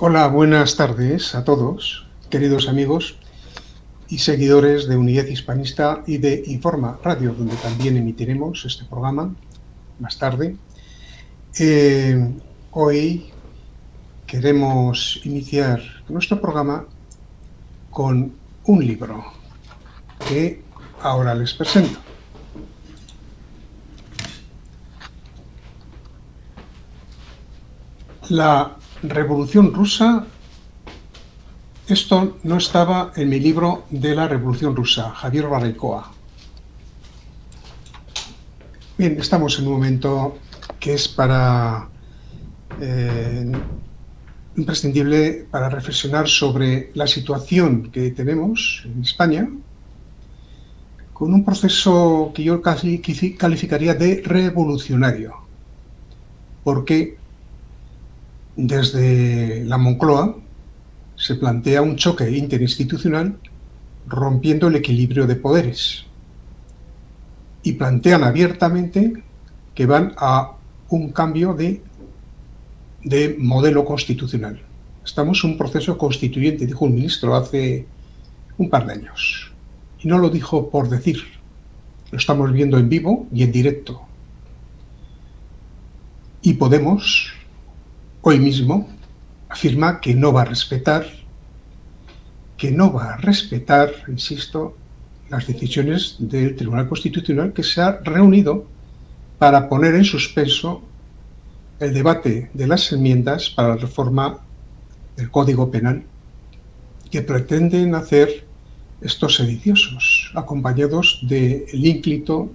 Hola, buenas tardes a todos, queridos amigos y seguidores de Unidad Hispanista y de Informa Radio, donde también emitiremos este programa más tarde. Hoy queremos iniciar nuestro programa con un libro que ahora les presento. La Revolución Rusa. Esto no estaba en mi libro de la Revolución Rusa, Javier Barricoa. Bien, estamos en un momento que es imprescindible para reflexionar sobre la situación que tenemos en España, con un proceso que yo casi calificaría de revolucionario, porque desde la Moncloa se plantea un choque interinstitucional rompiendo el equilibrio de poderes y plantean abiertamente que van a un cambio de modelo constitucional. Estamos en un proceso constituyente, dijo un ministro hace un par de años. Y no lo dijo por decir, lo estamos viendo en vivo y en directo. Y Podemos, hoy mismo, afirma que no va a respetar, insisto, las decisiones del Tribunal Constitucional, que se ha reunido para poner en suspenso el debate de las enmiendas para la reforma del Código Penal que pretenden hacer estos sediciosos, acompañados del ínclito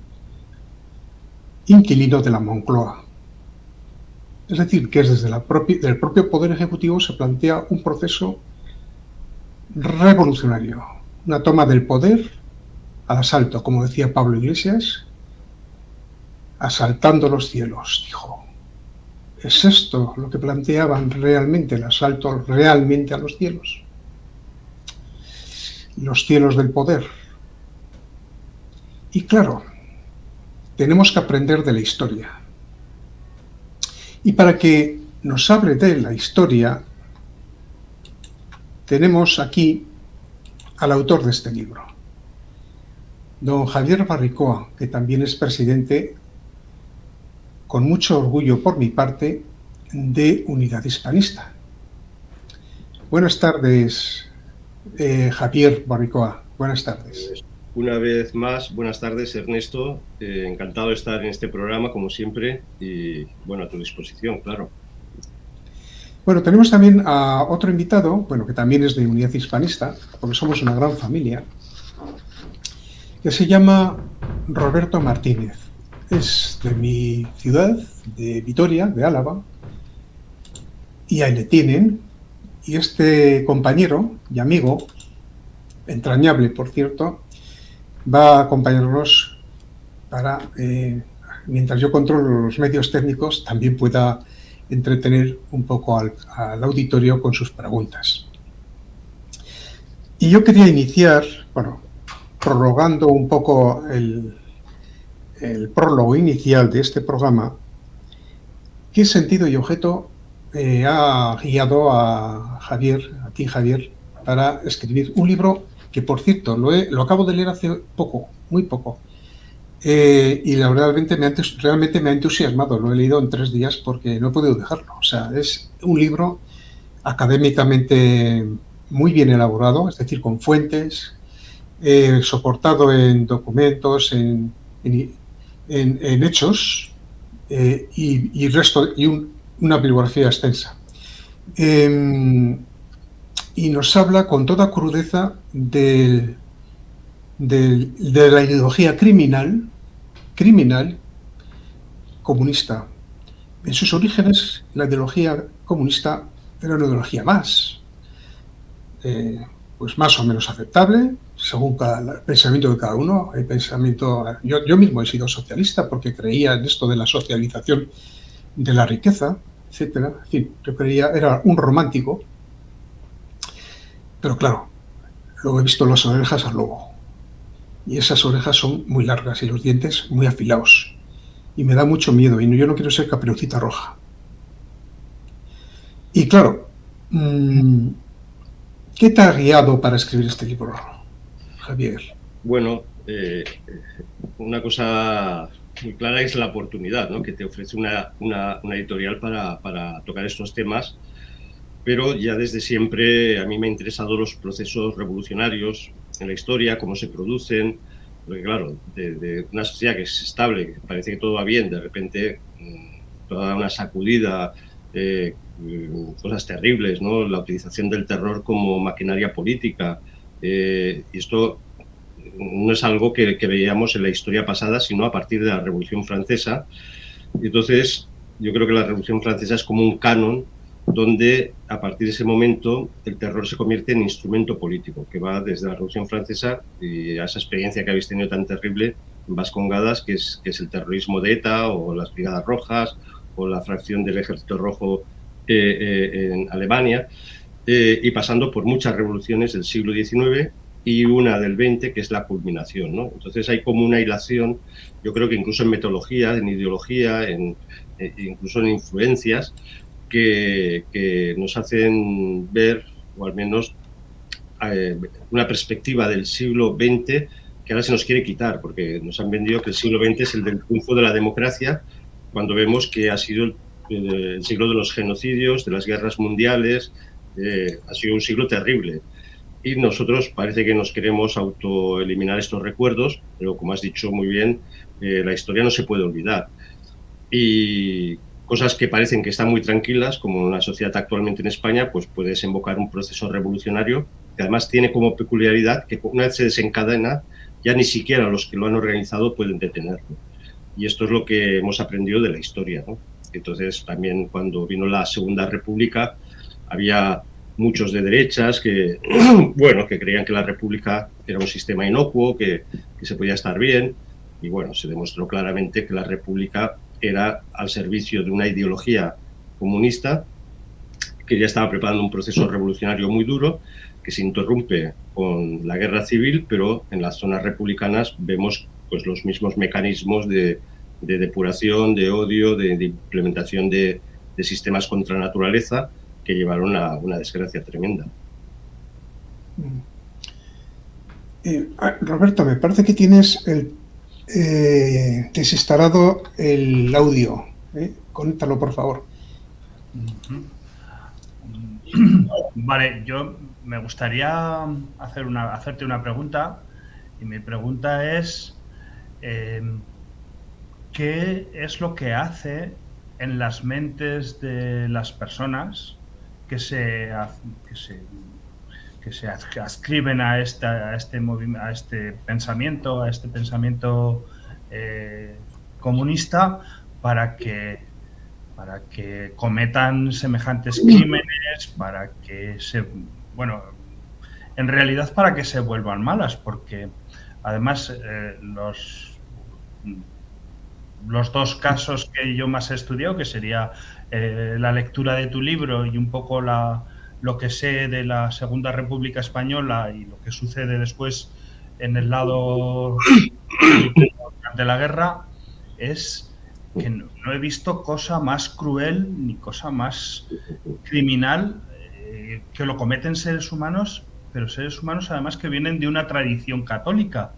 inquilino de la Moncloa. Es decir, que desde el propio Poder Ejecutivo se plantea un proceso revolucionario, una toma del poder al asalto, como decía Pablo Iglesias, asaltando los cielos, dijo. ¿Es esto lo que planteaban realmente, el asalto realmente a los cielos? Los cielos del poder. Y claro, tenemos que aprender de la historia. Y para que nos hable de la historia, tenemos aquí al autor de este libro, don Javier Barricoa, que también es presidente, con mucho orgullo por mi parte, de Unidad Hispanista. Buenas tardes, Javier Barricoa. Buenas tardes. Una vez más, buenas tardes, Ernesto. Encantado de estar en este programa, como siempre, y bueno, a tu disposición, claro. Bueno, tenemos también a otro invitado, bueno, que también es de Unidad Hispanista, porque somos una gran familia, que se llama Roberto Martínez. Es de mi ciudad, de Vitoria, de Álava, y ahí le tienen. Y este compañero y amigo, entrañable, por cierto, va a acompañarnos para, mientras yo controlo los medios técnicos, también pueda entretener un poco al auditorio con sus preguntas. Y yo quería iniciar, bueno, prorrogando un poco el prólogo inicial de este programa, qué sentido y objeto ha guiado a ti Javier, para escribir un libro que, por cierto, lo acabo de leer hace poco, muy poco, y realmente me ha entusiasmado. Lo he leído en 3 días porque no he podido dejarlo. O sea, es un libro académicamente muy bien elaborado, es decir, con fuentes, soportado en documentos, en hechos, y una bibliografía extensa. Y nos habla con toda crudeza de la ideología criminal comunista. En sus orígenes, la ideología comunista era una ideología más, pues más o menos aceptable, según el pensamiento de cada uno. Hay pensamiento. Yo mismo he sido socialista porque creía en esto de la socialización de la riqueza, etcétera. En fin, yo creía, era un romántico, pero claro, luego he visto las orejas al lobo. Y esas orejas son muy largas y los dientes muy afilados. Y me da mucho miedo, y yo no quiero ser Caperucita Roja. Y claro, ¿Qué te ha guiado para escribir este libro, Javier? Bueno, una cosa muy clara es la oportunidad, ¿no?, que te ofrece una editorial para tocar estos temas, pero ya desde siempre a mí me han interesado los procesos revolucionarios en la historia, cómo se producen, porque claro, de una sociedad que es estable, que parece que todo va bien, de repente toda una sacudida, cosas terribles, ¿no?, la utilización del terror como maquinaria política, y esto no es algo que veíamos en la historia pasada, sino a partir de la Revolución Francesa. Y entonces, yo creo que la Revolución Francesa es como un canon donde, a partir de ese momento, el terror se convierte en instrumento político, que va desde la Revolución Francesa y a esa experiencia que habéis tenido tan terrible en Vascongadas, que es el terrorismo de ETA o las Brigadas Rojas o la fracción del Ejército Rojo en Alemania, y pasando por muchas revoluciones del siglo XIX y una del XX, que es la culminación, ¿no? Entonces hay como una hilación, yo creo que incluso en metodología, en ideología, incluso en influencias, que nos hacen ver, o al menos una perspectiva del siglo XX que ahora se nos quiere quitar, porque nos han vendido que el siglo XX es el del triunfo de la democracia, cuando vemos que ha sido el siglo de los genocidios, de las guerras mundiales, ha sido un siglo terrible. Y nosotros parece que nos queremos autoeliminar estos recuerdos, pero como has dicho muy bien, la historia no se puede olvidar. Y cosas que parecen que están muy tranquilas, como una sociedad actualmente en España, pues puede desembocar un proceso revolucionario que además tiene como peculiaridad que una vez se desencadena, ya ni siquiera los que lo han organizado pueden detenerlo. Y esto es lo que hemos aprendido de la historia, ¿no? Entonces, también cuando vino la Segunda República, había muchos de derechas que, bueno, que creían que la República era un sistema inocuo, que se podía estar bien, y bueno, se demostró claramente que la República era al servicio de una ideología comunista que ya estaba preparando un proceso revolucionario muy duro, que se interrumpe con la guerra civil, pero en las zonas republicanas vemos pues los mismos mecanismos de depuración, de odio, de implementación de sistemas contra la naturaleza que llevaron a una desgracia tremenda. Roberto, me parece que tienes desinstalado el audio. Conéctalo, por favor. Vale, yo me gustaría hacerte una pregunta, y mi pregunta es ¿qué es lo que hace en las mentes de las personas que se adscriben a este pensamiento comunista para que cometan semejantes crímenes, para que en realidad para que se vuelvan malas? Porque además los dos casos que yo más he estudiado, que sería la lectura de tu libro y un poco lo que sé de la Segunda República Española y lo que sucede después en el lado de la guerra, es que no he visto cosa más cruel ni cosa más criminal, que lo cometen seres humanos, pero seres humanos además que vienen de una tradición católica,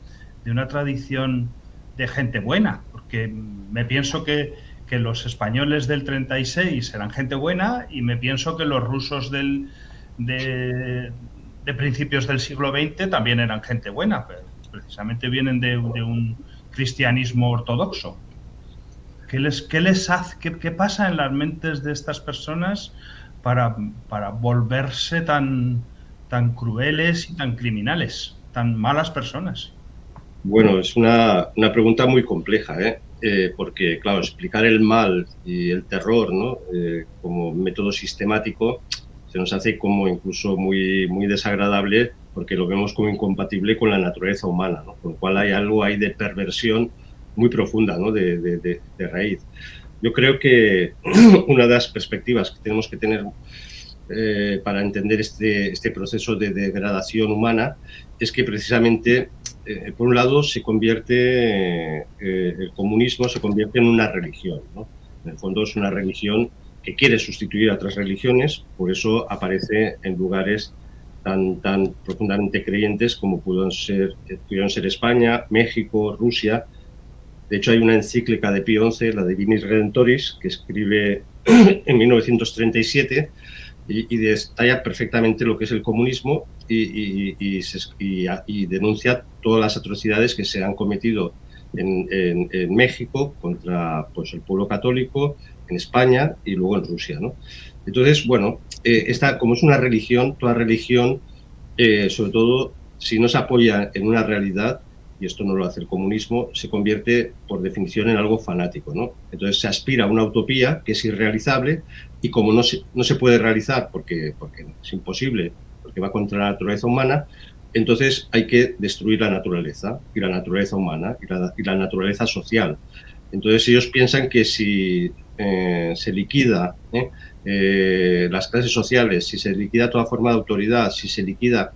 de una tradición de gente buena, porque me pienso que los españoles del 36 eran gente buena, y me pienso que los rusos de principios del siglo XX también eran gente buena, pero precisamente vienen de un cristianismo ortodoxo. ¿Qué pasa en las mentes de estas personas para volverse tan crueles y tan criminales, tan malas personas? Bueno, es una pregunta muy compleja, porque, claro, explicar el mal y el terror, ¿no?, como método sistemático se nos hace como incluso muy, muy desagradable, porque lo vemos como incompatible con la naturaleza humana, ¿no? Con lo cual hay algo ahí de perversión muy profunda, ¿no?, de raíz. Yo creo que una de las perspectivas que tenemos que tener para entender este proceso de degradación humana es que precisamente, por un lado, el comunismo se convierte en una religión, ¿no? En el fondo es una religión que quiere sustituir a otras religiones, por eso aparece en lugares tan profundamente creyentes como pudieron ser España, México, Rusia. De hecho, hay una encíclica de Pío XI, la Divinis Redentoris, que escribe en 1937 y detalla perfectamente lo que es el comunismo y denuncia todas las atrocidades que se han cometido en México contra, pues, el pueblo católico, en España y luego en Rusia, ¿no? Entonces, bueno, como es una religión, toda religión, sobre todo si no se apoya en una realidad, y esto no lo hace el comunismo, se convierte por definición en algo fanático, ¿no? Entonces se aspira a una utopía que es irrealizable y como no se puede realizar porque es imposible, porque va contra la naturaleza humana, entonces hay que destruir la naturaleza y la naturaleza humana y la naturaleza social. Entonces ellos piensan que si se liquida las clases sociales, si se liquida toda forma de autoridad, si se liquida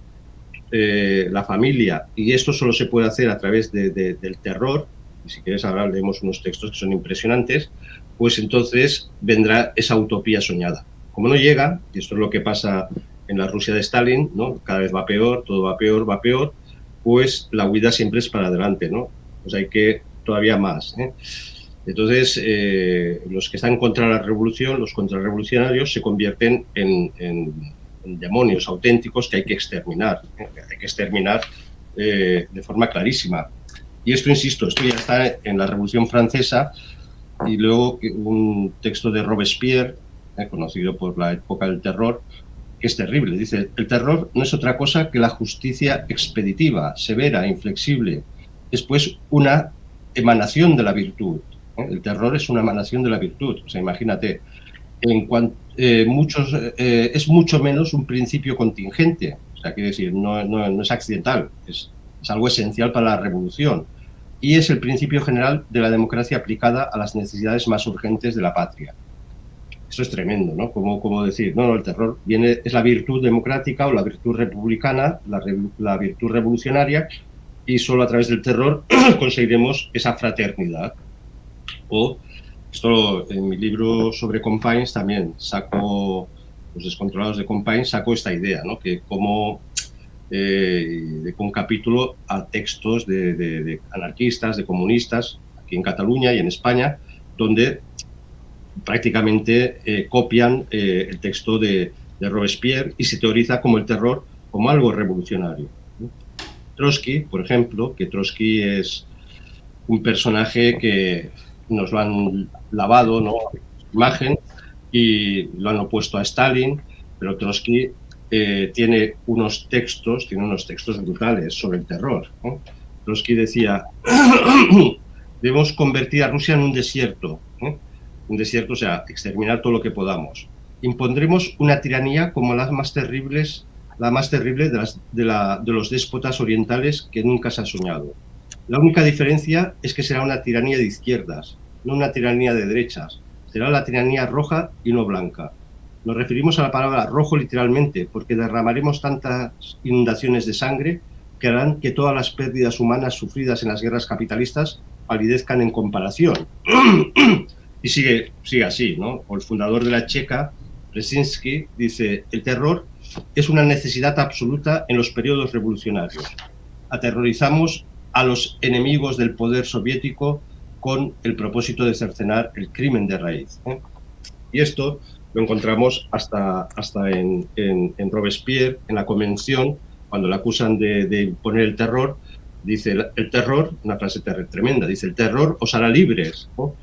la familia, y esto solo se puede hacer a través del terror, y si quieres ahora leemos unos textos que son impresionantes, pues entonces vendrá esa utopía soñada. Como no llega, y esto es lo que pasa en la Rusia de Stalin, ¿no? Cada vez va peor, todo va peor, pues la huida siempre es para adelante, ¿no? Pues hay que todavía más, ¿eh? Entonces, los que están contra la revolución, los contrarrevolucionarios, se convierten en demonios auténticos que hay que exterminar. Hay que exterminar de forma clarísima. Y esto, insisto, esto ya está en la Revolución Francesa y luego un texto de Robespierre, conocido por la época del terror, que es terrible. Dice, el terror no es otra cosa que la justicia expeditiva, severa, inflexible. Es pues una emanación de la virtud. El terror es una emanación de la virtud. O sea, imagínate, es mucho menos un principio contingente. O sea, quiere decir, no es accidental, es algo esencial para la revolución. Y es el principio general de la democracia aplicada a las necesidades más urgentes de la patria. Eso es tremendo, ¿no? Como decir, no, el terror es la virtud democrática o la virtud republicana, la virtud revolucionaria, y solo a través del terror conseguiremos esa fraternidad. O esto en mi libro sobre Companys también saco, Los descontrolados de Companys, saco esta idea, ¿no? Que como dedico un capítulo a textos de anarquistas, de comunistas, aquí en Cataluña y en España, donde prácticamente copian el texto de Robespierre y se teoriza como el terror como algo revolucionario. Trotsky, por ejemplo, que Trotsky es un personaje que nos lo han lavado, ¿no?, imagen, y lo han opuesto a Stalin, pero Trotsky tiene unos textos brutales sobre el terror, ¿no? Trotsky decía, debemos convertir a Rusia en un desierto, ¿eh? Un desierto, o sea, exterminar todo lo que podamos. Impondremos una tiranía como la más terrible de los déspotas orientales que nunca se ha soñado. La única diferencia es que será una tiranía de izquierdas, no una tiranía de derechas. Será la tiranía roja y no blanca. Nos referimos a la palabra rojo literalmente porque derramaremos tantas inundaciones de sangre que harán que todas las pérdidas humanas sufridas en las guerras capitalistas palidezcan en comparación. Y sigue así, ¿no? O el fundador de la Checa, Brzezinski, dice, el terror es una necesidad absoluta en los periodos revolucionarios. Aterrorizamos a los enemigos del poder soviético con el propósito de cercenar el crimen de raíz, ¿eh? Y esto lo encontramos hasta en Robespierre, en la Convención, cuando le acusan de imponer el terror, dice, el terror, una frase tremenda, dice, el terror os hará libres, ¿no?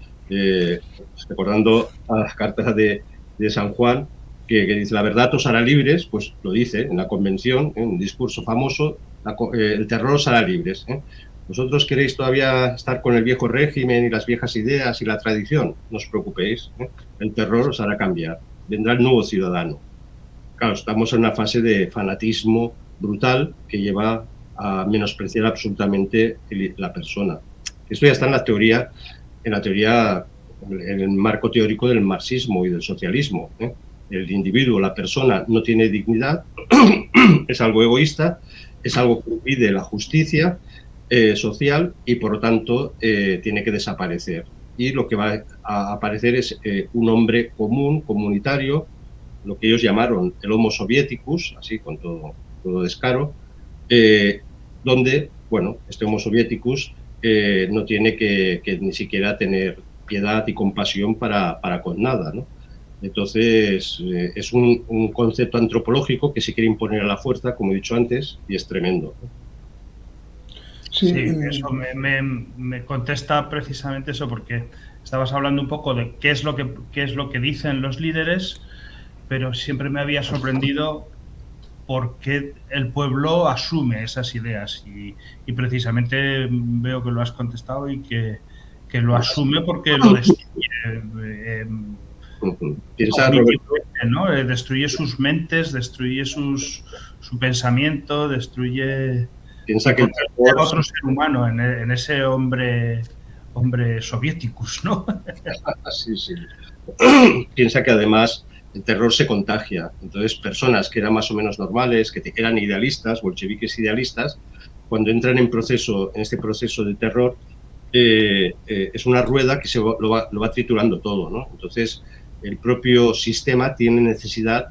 Recordando a las cartas de San Juan, que dice, la verdad os hará libres, pues lo dice en la Convención, en un discurso famoso, el terror os hará libres, ¿eh? ¿Vosotros queréis todavía estar con el viejo régimen y las viejas ideas y la tradición? No os preocupéis, ¿eh? El terror os hará cambiar. Vendrá el nuevo ciudadano. Claro, estamos en una fase de fanatismo brutal que lleva a menospreciar absolutamente la persona. Esto ya está en la teoría, en el marco teórico del marxismo y del socialismo, ¿eh? El individuo, la persona, no tiene dignidad, es algo egoísta, es algo que impide la justicia social y, por lo tanto, tiene que desaparecer. y lo que va a aparecer es un hombre común, comunitario, lo que ellos llamaron el Homo Sovieticus, así con todo descaro, donde, bueno, este Homo Sovieticus no tiene que ni siquiera tener piedad y compasión para con nada, ¿no? Entonces, es un concepto antropológico que se quiere imponer a la fuerza, como he dicho antes, y es tremendo. Sí, eso me contesta precisamente eso, porque estabas hablando un poco de qué es lo que dicen los líderes, pero siempre me había sorprendido por qué el pueblo asume esas ideas, y precisamente veo que lo has contestado y que lo asume porque lo destruye. ¿No? Destruye sus mentes, destruye su pensamiento, destruye... Piensa que el terror, otro ser humano en ese hombre sovieticus, ¿no? Sí, sí. Piensa que además el terror se contagia. Entonces, personas que eran más o menos normales, que eran idealistas, bolcheviques idealistas, cuando entran en este proceso de terror, es una rueda que lo va triturando todo, ¿no? Entonces, el propio sistema tiene necesidad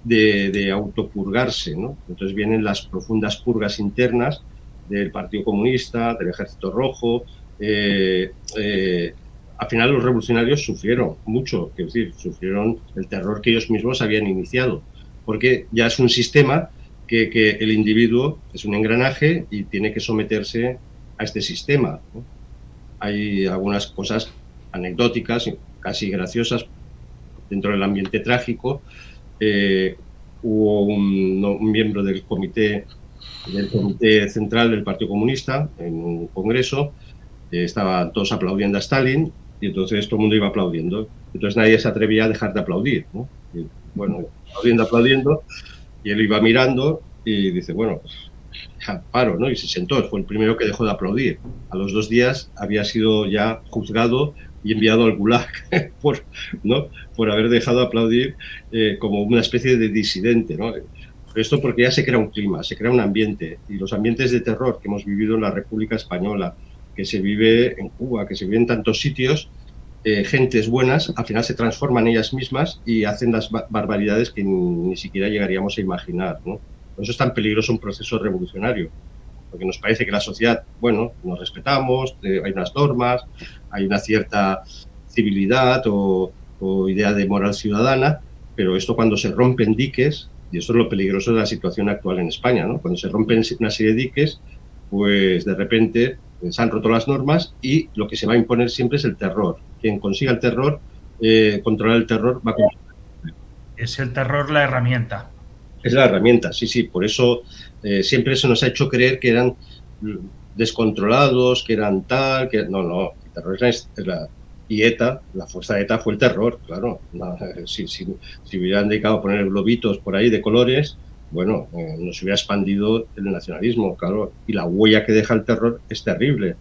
de autopurgarse, ¿no? Entonces vienen las profundas purgas internas del Partido Comunista, del Ejército Rojo. Al final los revolucionarios sufrieron mucho, es decir, sufrieron el terror que ellos mismos habían iniciado, porque ya es un sistema que el individuo es un engranaje y tiene que someterse a este sistema, ¿no? Hay algunas cosas anecdóticas, casi graciosas, dentro del ambiente trágico. Hubo un miembro del comité central del Partido Comunista en un congreso, estaban todos aplaudiendo a Stalin y entonces todo el mundo iba aplaudiendo. Entonces nadie se atrevía a dejar de aplaudir, ¿no? Y, bueno, aplaudiendo, y él iba mirando y dice, bueno, pues ya paro, ¿no? Y se sentó, fue el primero que dejó de aplaudir. A los 2 días había sido ya juzgado y enviado al Gulag por haber dejado de aplaudir como una especie de disidente, ¿no? Esto porque ya se crea un clima, se crea un ambiente, y los ambientes de terror que hemos vivido en la República Española, que se vive en Cuba, que se vive en tantos sitios, gentes buenas, al final se transforman ellas mismas y hacen las barbaridades que ni siquiera llegaríamos a imaginar, ¿no? Por eso es tan peligroso un proceso revolucionario, porque nos parece que la sociedad, bueno, nos respetamos, hay unas normas, hay una cierta civilidad o idea de moral ciudadana, pero esto cuando se rompen diques, y esto es lo peligroso de la situación actual en España, ¿no? Cuando se rompen una serie de diques, pues de repente se han roto las normas y lo que se va a imponer siempre es el terror. Quien consiga el terror, controlar el terror, va a controlar. Es el terror la herramienta. Es la herramienta, sí, sí. Por eso siempre se nos ha hecho creer que eran descontrolados, que eran tal, que... No, el terror es la... Y ETA, la fuerza de ETA fue el terror, claro. Si hubieran dedicado a poner globitos por ahí de colores, bueno, nos hubiera expandido el nacionalismo, claro. Y la huella que deja el terror es terrible.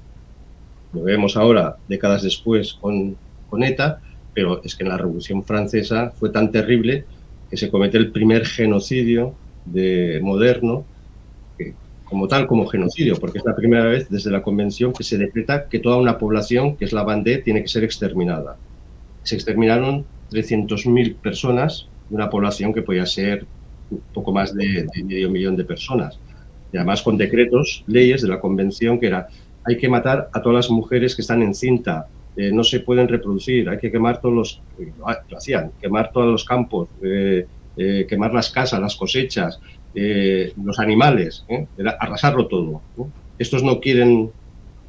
Lo vemos ahora, décadas después, con ETA, pero es que en la Revolución Francesa fue tan terrible que se comete el primer genocidio moderno, como genocidio, porque es la primera vez desde la Convención que se decreta que toda una población, que es la Vendée, tiene que ser exterminada. Se exterminaron 300.000 personas de una población que podía ser un poco más de medio millón de personas. Y además con decretos, leyes de la Convención que era: hay que matar a todas las mujeres que están encinta, no se pueden reproducir, hay que quemar quemar todos los campos, quemar las casas, las cosechas, los animales, era arrasarlo todo, ¿no? Estos no quieren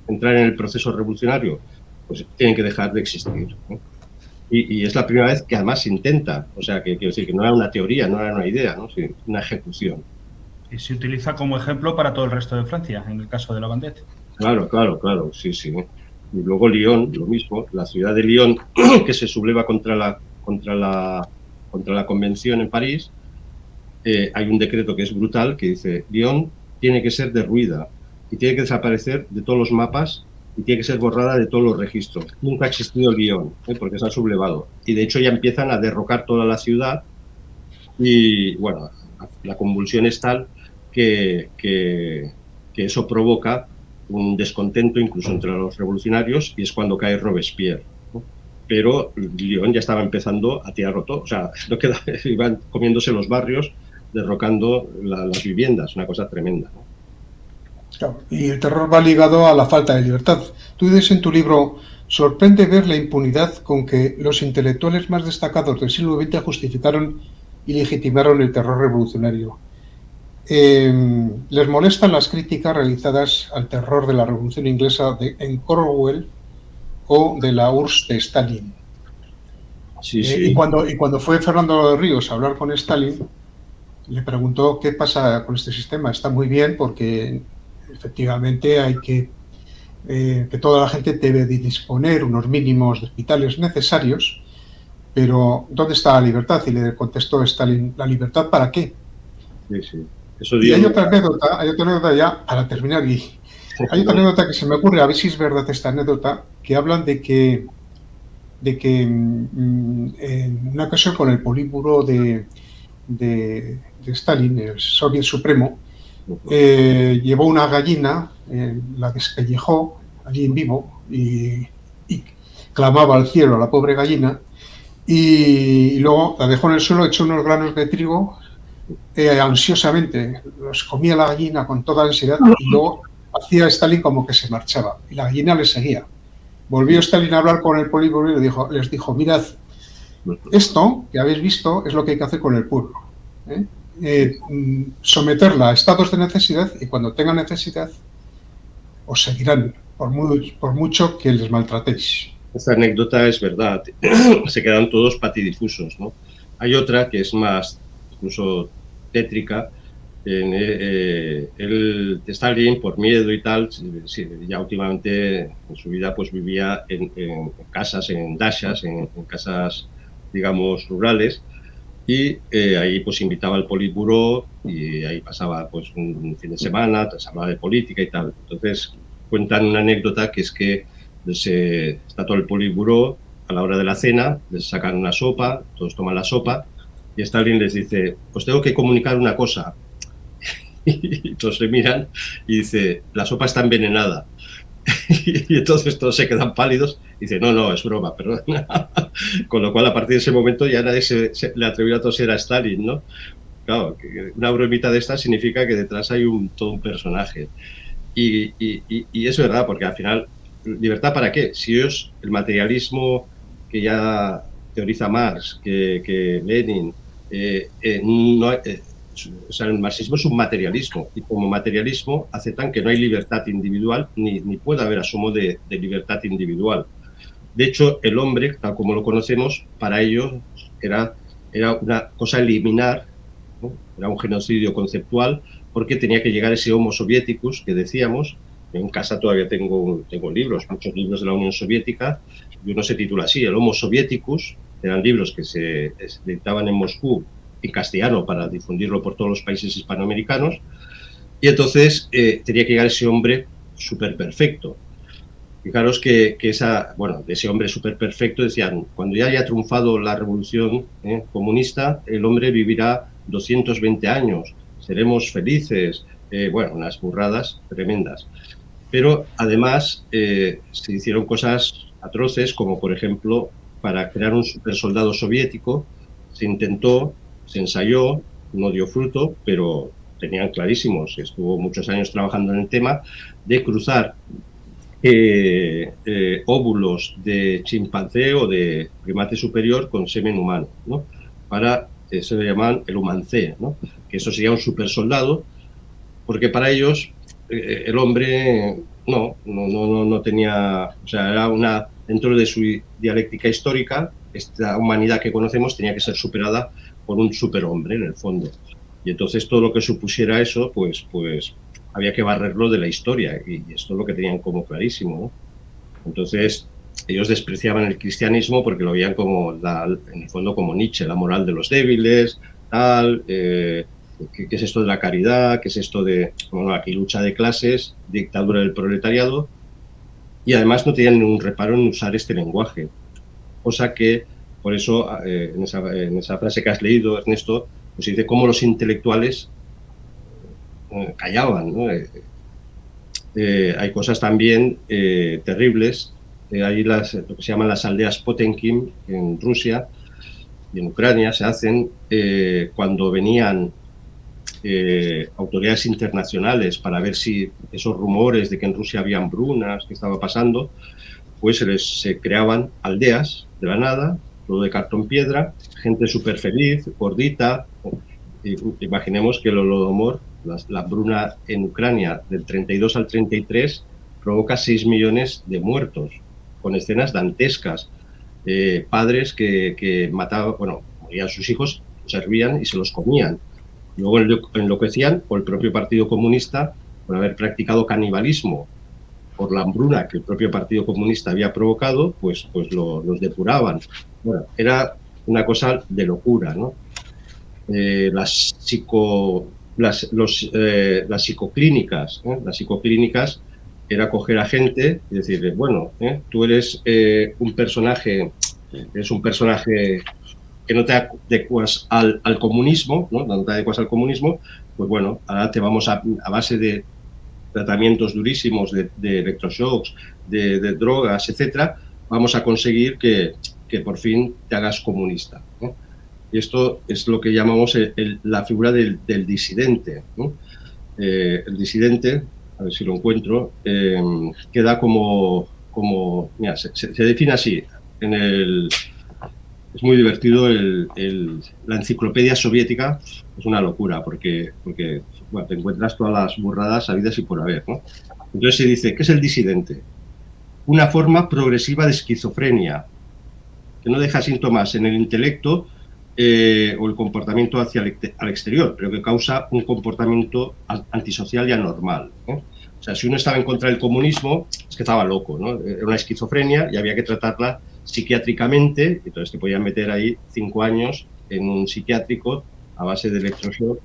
entrar en el proceso revolucionario, pues tienen que dejar de existir, ¿no? Y es la primera vez que además se intenta, o sea, que quiero decir que no era una teoría, no era una idea, ¿no? Sino una ejecución. Y se utiliza como ejemplo para todo el resto de Francia, en el caso de la Vendée. Claro, sí. Y luego Lyon, lo mismo, la ciudad de Lyon, que se subleva contra la Convención en París. Hay un decreto que es brutal, que dice: Lyon tiene que ser derruida y tiene que desaparecer de todos los mapas y tiene que ser borrada de todos los registros. Nunca ha existido Lyon, porque se ha sublevado. Y de hecho ya empiezan a derrocar toda la ciudad y, bueno, la convulsión es tal que eso provoca un descontento incluso entre los revolucionarios, y es cuando cae Robespierre. pero Lyon ya estaba empezando a tirarlo todo, o sea, no quedaba, iban comiéndose los barrios, derrocando las viviendas, una cosa tremenda, ¿no? Claro, y el terror va ligado a la falta de libertad. Tú dices en tu libro, sorprende ver la impunidad con que los intelectuales más destacados del siglo XX justificaron y legitimaron el terror revolucionario. Les molestan las críticas realizadas al terror de la Revolución Inglesa en Orwell o de la URSS de Stalin. Sí, sí. Y cuando fue Fernando de Ríos a hablar con Stalin, le preguntó qué pasa con este sistema. Está muy bien porque efectivamente hay que toda la gente debe disponer unos mínimos vitales necesarios, pero ¿dónde está la libertad? Y le contestó Stalin, ¿la libertad para qué? Sí, sí. Eso Y dio hay otra anécdota ya para terminar, y hay otra anécdota que se me ocurre, a ver si es verdad esta anécdota, que hablan de que en una ocasión con el Politburó de Stalin, el Soviet Supremo, llevó una gallina, la despellejó allí en vivo y clamaba al cielo a la pobre gallina, y luego la dejó en el suelo, echó unos granos de trigo, ansiosamente los comía la gallina con toda ansiedad, y luego hacía Stalin como que se marchaba y la gallina le seguía. Volvió Stalin a hablar con el Politburó y les dijo, mirad, esto que habéis visto es lo que hay que hacer con el pueblo, someterla a estados de necesidad, y cuando tengan necesidad os seguirán por mucho que les maltratéis. Esta anécdota es verdad, se quedan todos patidifusos, ¿no? Hay otra que es más incluso tétrica. El Stalin, por miedo y tal, ya últimamente en su vida pues vivía en casas, en dashas, en casas, digamos, rurales, y ahí pues invitaba al Politburó y ahí pasaba pues un fin de semana, se hablaba de política y tal. Entonces cuentan una anécdota que es que está todo el Politburó a la hora de la cena, les sacan una sopa, todos toman la sopa, y Stalin les dice, os tengo que comunicar una cosa. Y todos se miran y dice, la sopa está envenenada. Y entonces todos se quedan pálidos y dicen, no, es broma, perdón. Con lo cual, a partir de ese momento ya nadie le atrevió a toser a Stalin, ¿no? Claro, una bromita de esta significa que detrás hay todo un personaje. Y es verdad, porque al final, ¿libertad para qué? Si ellos, el materialismo que ya teoriza Marx, que Lenin, o sea, el marxismo es un materialismo, y como materialismo aceptan que no hay libertad individual, ni puede haber asomo de libertad individual. De hecho, el hombre, tal como lo conocemos, para ellos era una cosa eliminar, ¿no? Era un genocidio conceptual, porque tenía que llegar ese Homo Soviéticus que decíamos. En casa todavía tengo libros, muchos libros de la Unión Soviética, y uno se titula así, el Homo Soviéticus. Eran libros que se editaban en Moscú en castellano para difundirlo por todos los países hispanoamericanos, y entonces tenía que llegar ese hombre súper perfecto. Fijaros que de ese hombre súper perfecto decían, cuando ya haya triunfado la revolución comunista, el hombre vivirá 220 años, seremos felices, unas burradas tremendas. Pero además se hicieron cosas atroces, como por ejemplo, para crear un supersoldado soviético, se intentó, se ensayó, no dio fruto, pero tenían clarísimos, estuvo muchos años trabajando en el tema, de cruzar óvulos de chimpancé o de primate superior con semen humano, ¿no? Para eso le llaman el humancé, ¿no? Que eso sería un supersoldado, porque para ellos el hombre no tenía, o sea, era dentro de su dialéctica histórica, esta humanidad que conocemos tenía que ser superada por un superhombre, en el fondo. Y entonces todo lo que supusiera eso, pues había que barrerlo de la historia, y esto es lo que tenían como clarísimo, ¿no? Entonces ellos despreciaban el cristianismo porque lo veían como, en el fondo, como Nietzsche, la moral de los débiles, tal, ¿qué es esto de la caridad? ¿Qué es esto de, aquí lucha de clases, dictadura del proletariado? Y además no tenían ningún reparo en usar este lenguaje, cosa que, por eso, en esa frase que has leído, Ernesto, pues dice cómo los intelectuales callaban, ¿no? Hay cosas también terribles hay lo que se llaman las aldeas Potemkin en Rusia y en Ucrania se hacen cuando venían autoridades internacionales para ver si esos rumores de que en Rusia había hambrunas, que estaba pasando, pues se creaban aldeas de la nada, todo de cartón piedra, gente súper feliz, gordita. Imaginemos que el Holodomor, la hambruna en Ucrania del 32 al 33 provoca 6 millones de muertos, con escenas dantescas. Padres que mataban, bueno, morían sus hijos, los hervían y se los comían. Luego enloquecían por el propio Partido Comunista por haber practicado canibalismo por la hambruna que el propio Partido Comunista había provocado, pues los depuraban. Bueno, era una cosa de locura, ¿no? Las psicoclínicas, ¿eh? Las psicoclínicas era coger a gente y decirle, bueno, tú eres un personaje que no te adecuas al comunismo, ¿no? No te adecuas al comunismo, pues bueno, ahora te vamos a base de tratamientos durísimos, de electroshocks, de drogas, etcétera, vamos a conseguir que por fin te hagas comunista, ¿no? Y esto es lo que llamamos la figura del disidente, ¿no? El disidente, a ver si lo encuentro, queda como mira, se define así. Es muy divertido la enciclopedia soviética, es una locura, porque bueno, te encuentras todas las burradas habidas y por haber, ¿no? Entonces se dice, ¿qué es el disidente? Una forma progresiva de esquizofrenia, que no deja síntomas en el intelecto o el comportamiento al exterior, pero que causa un comportamiento antisocial y anormal, ¿no? O sea, si uno estaba en contra del comunismo, es que estaba loco, ¿no? Era una esquizofrenia y había que tratarla psiquiátricamente, entonces te podían meter ahí 5 años en un psiquiátrico a base de electroshock.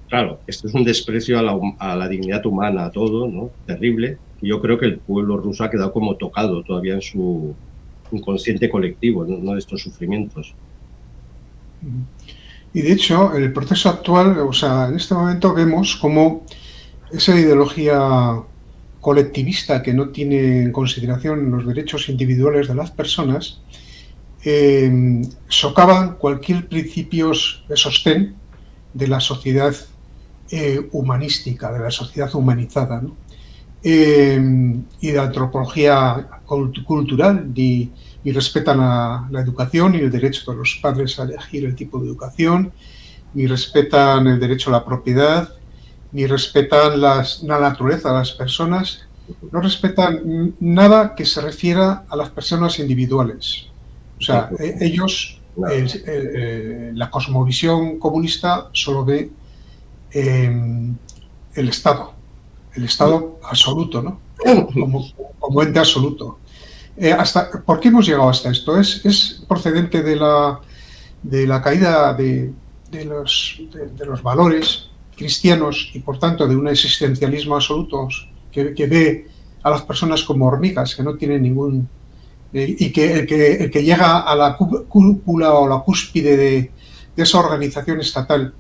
Claro, esto es un desprecio a la dignidad humana, a todo, ¿no? Terrible. Y yo creo que el pueblo ruso ha quedado como tocado todavía en su inconsciente colectivo, ¿no? De estos sufrimientos. Y de hecho, el proceso actual, o sea, en este momento vemos cómo esa ideología colectivista que no tiene en consideración los derechos individuales de las personas socavan cualquier principio de sostén de la sociedad humanística, de la sociedad humanizada, ¿no? Y de antropología cultural, ni respetan la educación ni el derecho de los padres a elegir el tipo de educación, ni respetan el derecho a la propiedad, ni respetan la naturaleza de las personas, no respetan nada que se refiera a las personas individuales. O sea, ellos, la cosmovisión comunista solo ve el Estado absoluto, ¿no? Como ente absoluto. ¿Por qué hemos llegado hasta esto? Es procedente de la caída de los valores cristianos y por tanto de un existencialismo absoluto que ve a las personas como hormigas que no tienen ningún y que el que llega a la cúpula o la cúspide de esa organización estatal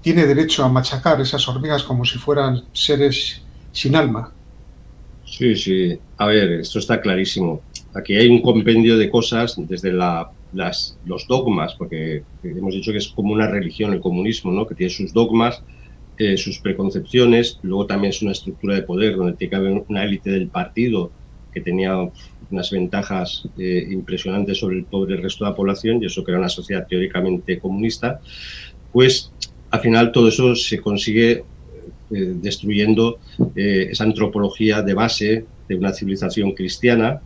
tiene derecho a machacar esas hormigas como si fueran seres sin alma. Sí, sí. A ver, esto está clarísimo. Aquí hay un compendio de cosas desde los dogmas, porque hemos dicho que es como una religión el comunismo, ¿no? Que tiene sus dogmas, sus preconcepciones, luego también es una estructura de poder donde tiene que haber una élite del partido que tenía unas ventajas impresionantes sobre el pobre resto de la población, y eso crea una sociedad teóricamente comunista. Pues al final todo eso se consigue destruyendo esa antropología de base de una civilización cristiana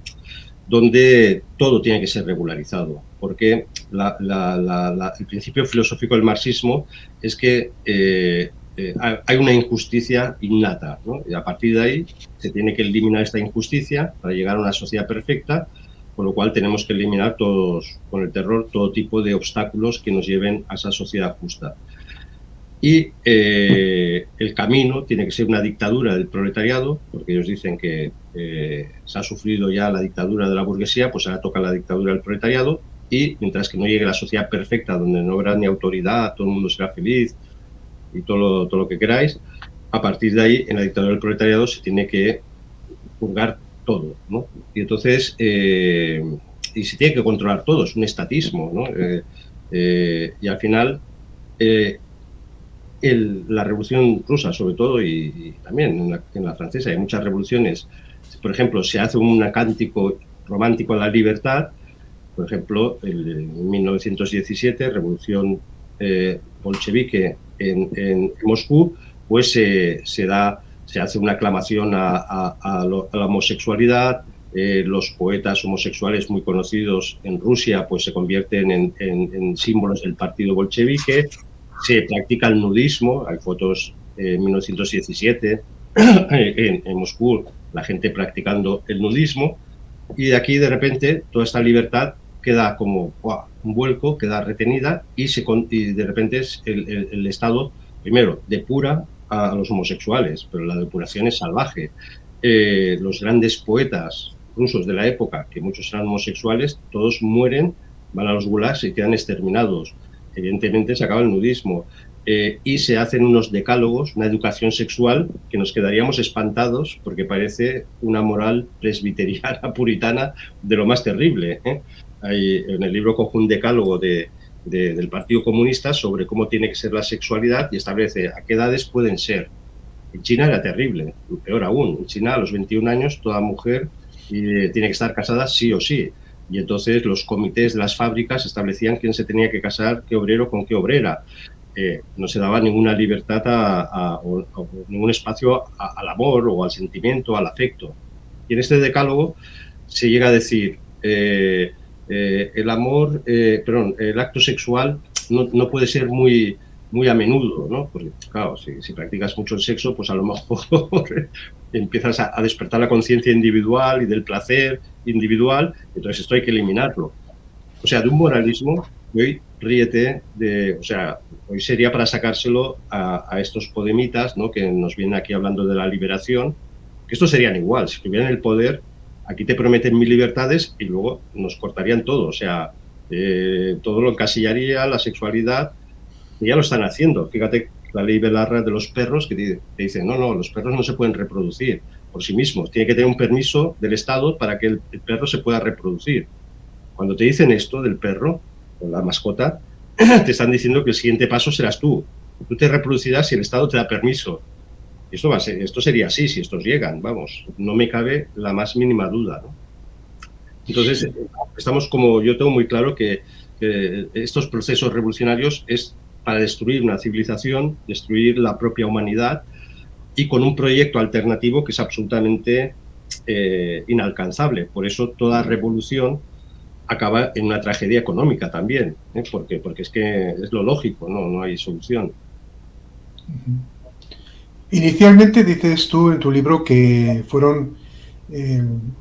donde todo tiene que ser regularizado, porque el principio filosófico del marxismo es que hay una injusticia innata, ¿no? Y a partir de ahí se tiene que eliminar esta injusticia para llegar a una sociedad perfecta, con lo cual tenemos que eliminar todos, con el terror, todo tipo de obstáculos que nos lleven a esa sociedad justa. Y el camino tiene que ser una dictadura del proletariado, porque ellos dicen que se ha sufrido ya la dictadura de la burguesía, pues ahora toca la dictadura del proletariado, y mientras que no llegue la sociedad perfecta, donde no habrá ni autoridad, todo el mundo será feliz y todo lo que queráis, a partir de ahí, en la dictadura del proletariado se tiene que purgar todo, ¿no? Y entonces, y se tiene que controlar todo, es un estatismo, ¿no? Y al final, la Revolución Rusa, sobre todo, y también en la francesa, hay muchas revoluciones. Por ejemplo, se hace un cántico romántico a la libertad, por ejemplo, en 1917, revolución bolchevique en Moscú, pues se hace una aclamación a la homosexualidad. Los poetas homosexuales muy conocidos en Rusia pues se convierten en símbolos del partido bolchevique. Se practica el nudismo, hay fotos en 1917 en Moscú, la gente practicando el nudismo, y de aquí de repente toda esta libertad queda como un vuelco, queda retenida, y de repente el Estado, primero, depura a los homosexuales, pero la depuración es salvaje. Los grandes poetas rusos de la época, que muchos eran homosexuales, todos mueren, van a los gulags y quedan exterminados. Evidentemente se acaba el nudismo. Y se hacen unos decálogos, una educación sexual, que nos quedaríamos espantados porque parece una moral presbiteriana, puritana, de lo más terrible. En el libro coge un decálogo del Partido Comunista sobre cómo tiene que ser la sexualidad y establece a qué edades pueden ser. En China era terrible, peor aún. En China, a los 21 años, toda mujer tiene que estar casada sí o sí. Y entonces los comités de las fábricas establecían quién se tenía que casar, qué obrero con qué obrera. No se daba ninguna libertad o ningún espacio al amor o al sentimiento, al afecto. Y en este decálogo se llega a decir el acto sexual no puede ser muy a menudo, ¿no? Porque, claro, si practicas mucho el sexo, pues a lo mejor empiezas a despertar la conciencia individual y del placer individual, entonces esto hay que eliminarlo. O sea, de un moralismo, hoy ríete hoy sería para sacárselo a estos podemitas, ¿no? Que nos vienen aquí hablando de la liberación, que estos serían igual, si tuvieran el poder, aquí te prometen 1000 libertades y luego nos cortarían todo, o sea, todo lo encasillaría, la sexualidad, y ya lo están haciendo. Fíjate la ley Belarra de los perros que te dice, no, los perros no se pueden reproducir por sí mismos, tiene que tener un permiso del Estado para que el perro se pueda reproducir. Cuando te dicen esto del perro, o la mascota, te están diciendo que el siguiente paso serás tú. Tú te reproducirás si el Estado te da permiso. Esto sería así si estos llegan, vamos, no me cabe la más mínima duda, ¿no? Entonces, yo tengo muy claro que estos procesos revolucionarios es para destruir una civilización, destruir la propia humanidad, y con un proyecto alternativo que es absolutamente inalcanzable. Por eso toda revolución acaba en una tragedia económica también, porque es que es lo lógico, no hay solución. Inicialmente dices tú en tu libro que fueron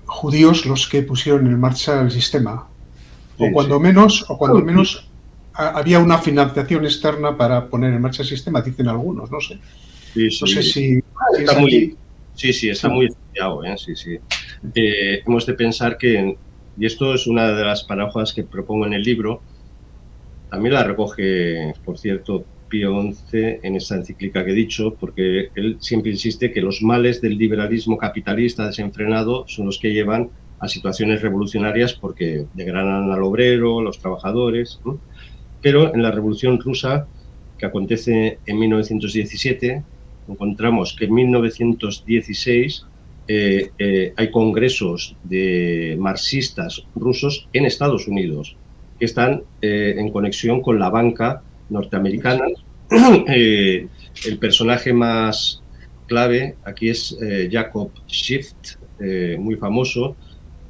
judíos los que pusieron en marcha el sistema, Sí, o cuando menos había una financiación externa para poner en marcha el sistema, dicen algunos, no sé. Sí. No sé si está muy estudiado, sí. Hemos de pensar que, y esto es una de las paradojas que propongo en el libro, también la recoge, por cierto, Pío XI en esta encíclica que he dicho, porque él siempre insiste que los males del liberalismo capitalista desenfrenado son los que llevan a situaciones revolucionarias porque degradan al obrero, los trabajadores, ¿no? Pero en la Revolución Rusa, que acontece en 1917, encontramos que en 1916 hay congresos de marxistas rusos en Estados Unidos que están en conexión con la banca norteamericana. El personaje más clave aquí es Jacob Schiff, muy famoso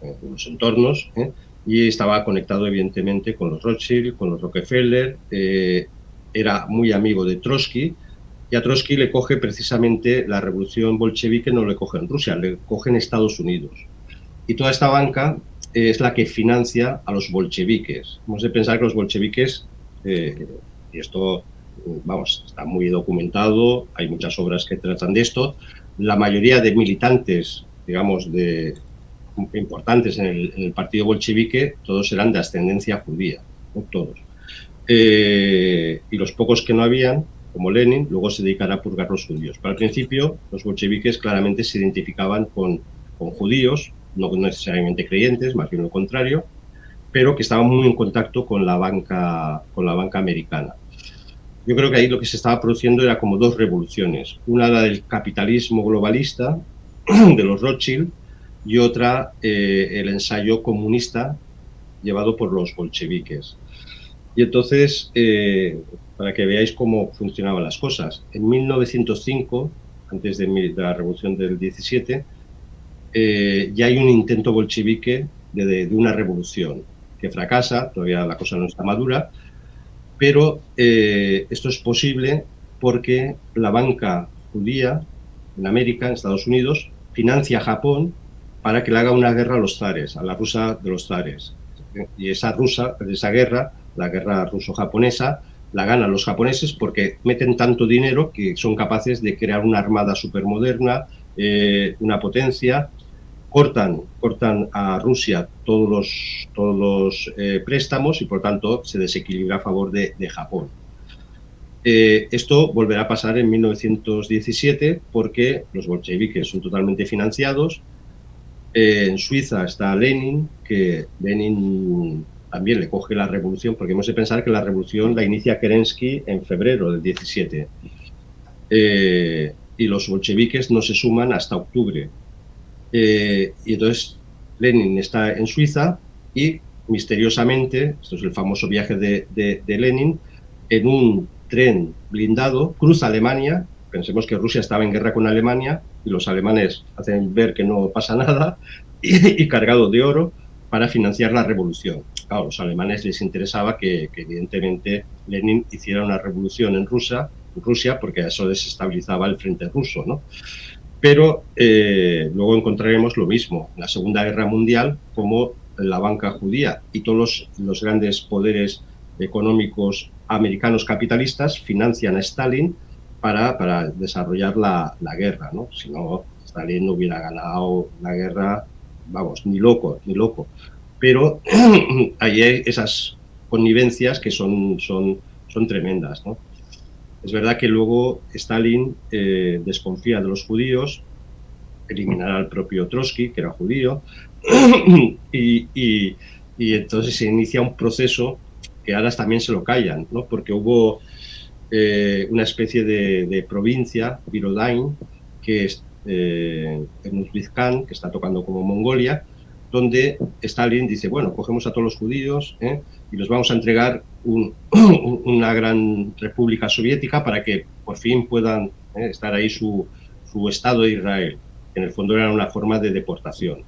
en los entornos, y estaba conectado evidentemente con los Rothschild, con los Rockefeller, era muy amigo de Trotsky, y a Trotsky le coge precisamente la revolución bolchevique, no le coge en Rusia, le coge en Estados Unidos. Y toda esta banca es la que financia a los bolcheviques. Hemos de pensar que los bolcheviques, y esto, vamos, está muy documentado, hay muchas obras que tratan de esto, la mayoría de militantes, digamos, importantes en el partido bolchevique, todos eran de ascendencia judía, ¿no? Todos. Y los pocos que no habían, como Lenin, luego se dedicará a purgar los judíos. Pero al principio, los bolcheviques claramente se identificaban con judíos, no necesariamente creyentes, más bien lo contrario, pero que estaban muy en contacto con la banca americana. Yo creo que ahí lo que se estaba produciendo era como dos revoluciones. Una la del capitalismo globalista de los Rothschild y otra el ensayo comunista llevado por los bolcheviques. Y entonces, para que veáis cómo funcionaban las cosas, en 1905, antes de la revolución del 17, ya hay un intento bolchevique de una revolución que fracasa, todavía la cosa no está madura, pero esto es posible porque la banca judía en América, en Estados Unidos, financia a Japón para que le haga una guerra a los zares, a la rusa de los zares. Y esa guerra, la guerra ruso-japonesa, la ganan los japoneses porque meten tanto dinero que son capaces de crear una armada supermoderna, una potencia. Cortan a Rusia todos los préstamos y, por tanto, se desequilibra a favor de Japón. Esto volverá a pasar en 1917 porque los bolcheviques son totalmente financiados. En Suiza está Lenin, que Lenin también le coge la revolución, porque hemos de pensar que la revolución la inicia Kerensky en febrero del 17. Y los bolcheviques no se suman hasta octubre. Y entonces Lenin está en Suiza y misteriosamente, esto es el famoso viaje de Lenin, en un tren blindado cruza Alemania. Pensemos que Rusia estaba en guerra con Alemania y los alemanes hacen ver que no pasa nada y cargado de oro para financiar la revolución. Claro, a los alemanes les interesaba que evidentemente Lenin hiciera una revolución en Rusia porque eso desestabilizaba el frente ruso, ¿no? Pero luego encontraremos lo mismo en la Segunda Guerra Mundial, como la banca judía y todos los grandes poderes económicos americanos capitalistas financian a Stalin para desarrollar la guerra, ¿no? Si no, Stalin no hubiera ganado la guerra, vamos, ni loco. Pero hay esas connivencias que son tremendas, ¿no? Es verdad que luego Stalin desconfía de los judíos, eliminará al propio Trotsky, que era judío, y entonces se inicia un proceso que ahora también se lo callan, ¿no? Porque hubo una especie de provincia, Virodain, que es en Uzbekistán, que está tocando como Mongolia, donde Stalin dice, bueno, cogemos a todos los judíos y los vamos a entregar una gran república soviética para que por fin puedan estar ahí su Estado de Israel. En el fondo era una forma de deportación.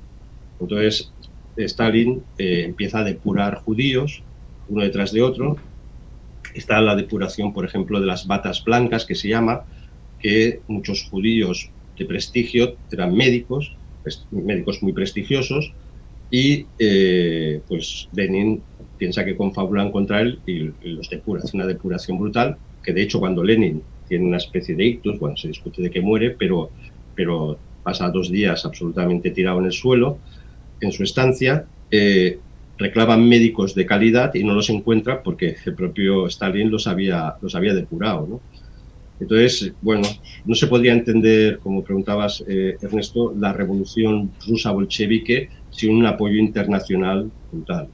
Entonces Stalin empieza a depurar judíos uno detrás de otro. Está la depuración, por ejemplo, de las batas blancas, que se llama, que muchos judíos de prestigio eran médicos muy prestigiosos, y pues Lenin piensa que confabulan contra él y los depura. Es una depuración brutal, que de hecho cuando Lenin tiene una especie de ictus, bueno, se discute de que muere, pero pasa 2 días absolutamente tirado en el suelo, en su estancia, reclaman médicos de calidad y no los encuentra porque el propio Stalin los había depurado, ¿no? Entonces, bueno, no se podría entender, como preguntabas, Ernesto, la revolución rusa bolchevique sin un apoyo internacional brutal.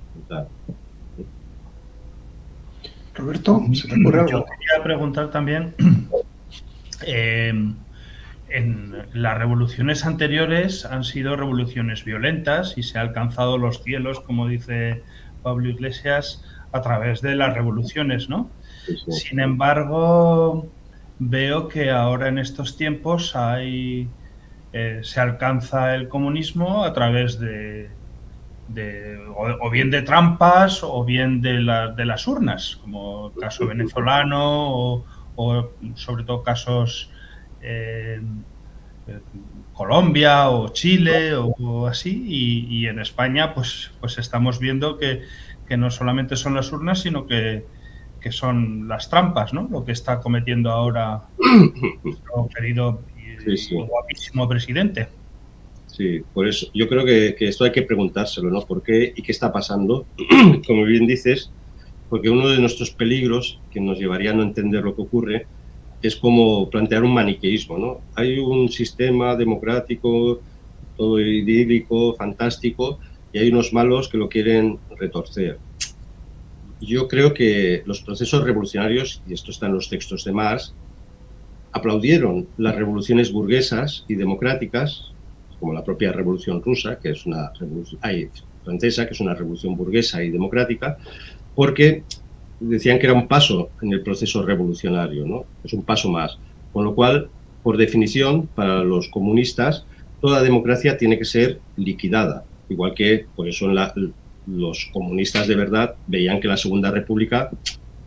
Roberto, ¿se te ocurre algo? Yo quería preguntar también, en las revoluciones anteriores han sido revoluciones violentas y se ha alcanzado los cielos, como dice Pablo Iglesias, a través de las revoluciones, ¿no? Sí. Sin embargo, veo que ahora en estos tiempos se alcanza el comunismo a través o bien de trampas o bien de las urnas, como el caso venezolano o sobre todo casos Colombia o Chile o así, y en España pues estamos viendo que no solamente son las urnas, sino que son las trampas, ¿no? Lo que está cometiendo ahora nuestro querido y guapísimo presidente. Sí, por eso yo creo que esto hay que preguntárselo, ¿no? ¿Por qué y qué está pasando? Como bien dices, porque uno de nuestros peligros que nos llevaría a no entender lo que ocurre es como plantear un maniqueísmo, ¿no? Hay un sistema democrático todo idílico, fantástico, y hay unos malos que lo quieren retorcer. Yo creo que los procesos revolucionarios, y esto está en los textos de Marx, aplaudieron las revoluciones burguesas y democráticas, como la propia Revolución Rusa, que es una revolución francesa, que es una revolución burguesa y democrática, porque decían que era un paso en el proceso revolucionario, ¿no? Es un paso más. Con lo cual, por definición, para los comunistas, toda democracia tiene que ser liquidada, igual que por eso los comunistas de verdad veían que la Segunda República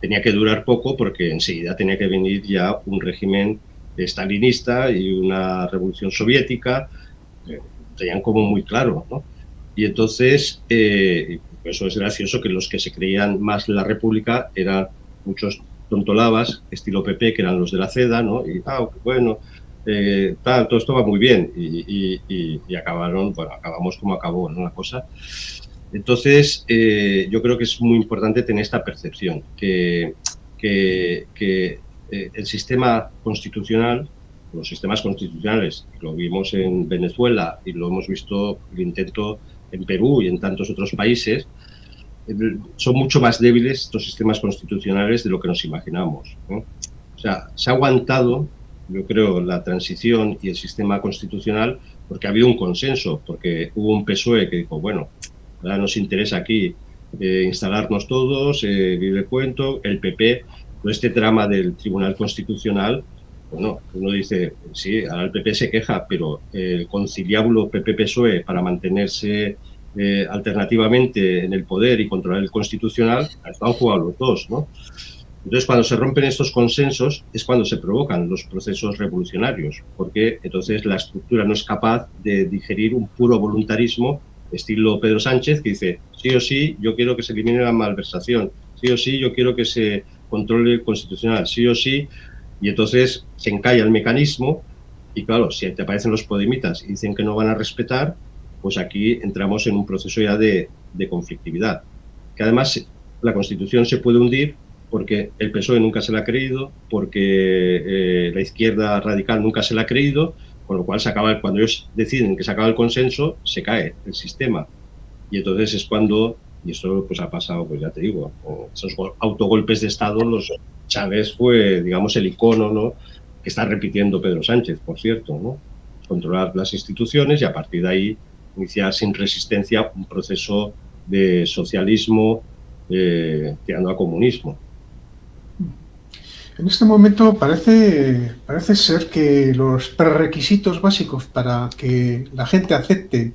tenía que durar poco porque enseguida tenía que venir ya un régimen estalinista y una revolución soviética, tenían como muy claro, ¿no? Y entonces, eso es gracioso que los que se creían más la República eran muchos tontolabas, estilo PP, que eran los de la CEDA, ¿no? Y, bueno, todo esto va muy bien. Y acabamos como acabó, ¿no? La cosa. Entonces, yo creo que es muy importante tener esta percepción, que el sistema constitucional, los sistemas constitucionales, lo vimos en Venezuela y lo hemos visto el intento en Perú y en tantos otros países, son mucho más débiles estos sistemas constitucionales de lo que nos imaginamos, ¿no? O sea, se ha aguantado, yo creo, la transición y el sistema constitucional porque ha habido un consenso, porque hubo un PSOE que dijo, bueno, ahora nos interesa aquí instalarnos todos, vive el cuento, el PP, todo este drama del Tribunal Constitucional. Bueno, uno dice, sí, ahora el PP se queja, pero el conciliábulo PP-PSOE para mantenerse alternativamente en el poder y controlar el constitucional, han jugado los dos, ¿no? Entonces, cuando se rompen estos consensos es cuando se provocan los procesos revolucionarios, porque entonces la estructura no es capaz de digerir un puro voluntarismo estilo Pedro Sánchez, que dice, sí o sí, yo quiero que se elimine la malversación, sí o sí, yo quiero que se controle el constitucional, sí o sí, y entonces se encalla el mecanismo, y claro, si te aparecen los podemitas y dicen que no van a respetar, pues aquí entramos en un proceso ya de conflictividad. Que además la Constitución se puede hundir porque el PSOE nunca se la ha creído, porque la izquierda radical nunca se la ha creído, con lo cual cuando ellos deciden que se acaba el consenso, se cae el sistema. Y entonces es cuando, y esto pues ha pasado, pues ya te digo, esos autogolpes de Estado, Chávez fue, digamos, el icono, ¿no?, que está repitiendo Pedro Sánchez, por cierto, ¿no? Controlar las instituciones y a partir de ahí iniciar sin resistencia un proceso de socialismo tirando a comunismo. En este momento parece ser que los prerequisitos básicos para que la gente acepte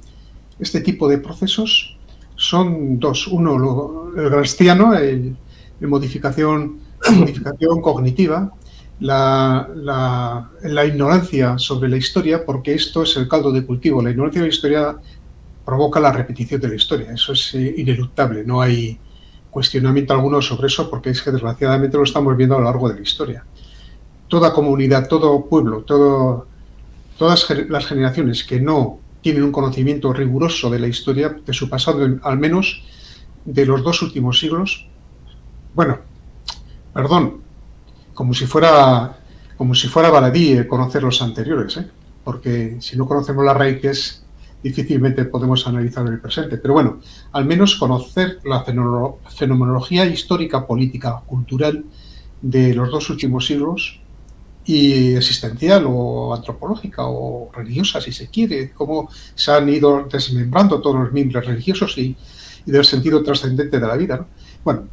este tipo de procesos son dos. Uno, el gramsciano, la modificación cognitiva, la ignorancia sobre la historia, porque esto es el caldo de cultivo. La ignorancia de la historia provoca la repetición de la historia. Eso es ineluctable, no hay cuestionamiento alguno sobre eso, porque es que desgraciadamente lo estamos viendo a lo largo de la historia. Toda comunidad, todo pueblo, todas las generaciones que no tienen un conocimiento riguroso de la historia, de su pasado, al menos de los 2 últimos siglos, bueno, perdón, como si fuera baladí conocer los anteriores, porque si no conocemos las raíces, difícilmente podemos analizar el presente. Pero bueno, al menos conocer la fenomenología histórica, política, cultural de los 2 últimos siglos y existencial o antropológica o religiosa, si se quiere, cómo se han ido desmembrando todos los miembros religiosos y del sentido trascendente de la vida, ¿no? Bueno,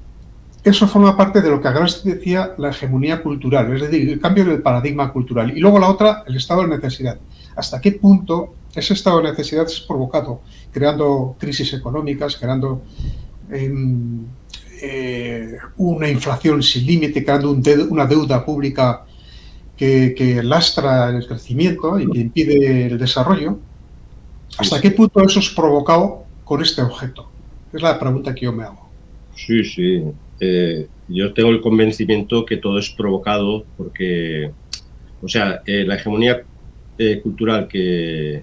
eso forma parte de lo que Gramsci decía la hegemonía cultural, es decir, el cambio del paradigma cultural. Y luego la otra, el estado de necesidad. ¿Hasta qué punto ese estado de necesidad es provocado? Creando crisis económicas, creando una inflación sin límite, creando una deuda pública que lastra el crecimiento y que impide el desarrollo. ¿Hasta qué punto eso es provocado con este objeto? Es la pregunta que yo me hago. Sí, sí. Yo tengo el convencimiento que todo es provocado porque, o sea, la hegemonía cultural que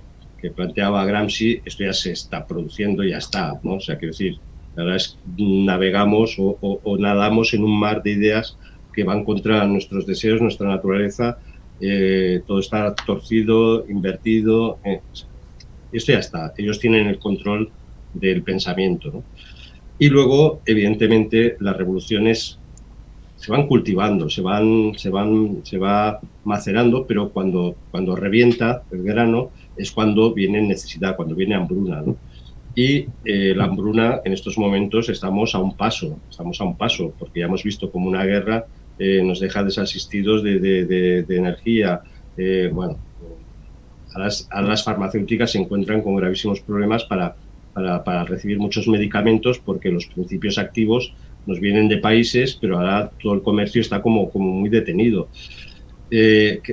planteaba Gramsci, esto ya se está produciendo, ya está, ¿no? O sea, quiero decir, la verdad es que navegamos o nadamos en un mar de ideas que van contra nuestros deseos, nuestra naturaleza, todo está torcido, invertido. Esto ya está, ellos tienen el control del pensamiento, ¿no? Y luego, evidentemente, las revoluciones se van cultivando, se va macerando, pero cuando revienta el grano es cuando viene necesidad, cuando viene hambruna, ¿no? Y la hambruna, en estos momentos estamos a un paso, porque ya hemos visto como una guerra nos deja desasistidos de energía. Bueno, ahora las farmacéuticas se encuentran con gravísimos problemas para recibir muchos medicamentos, porque los principios activos nos vienen de países, pero ahora todo el comercio está como muy detenido.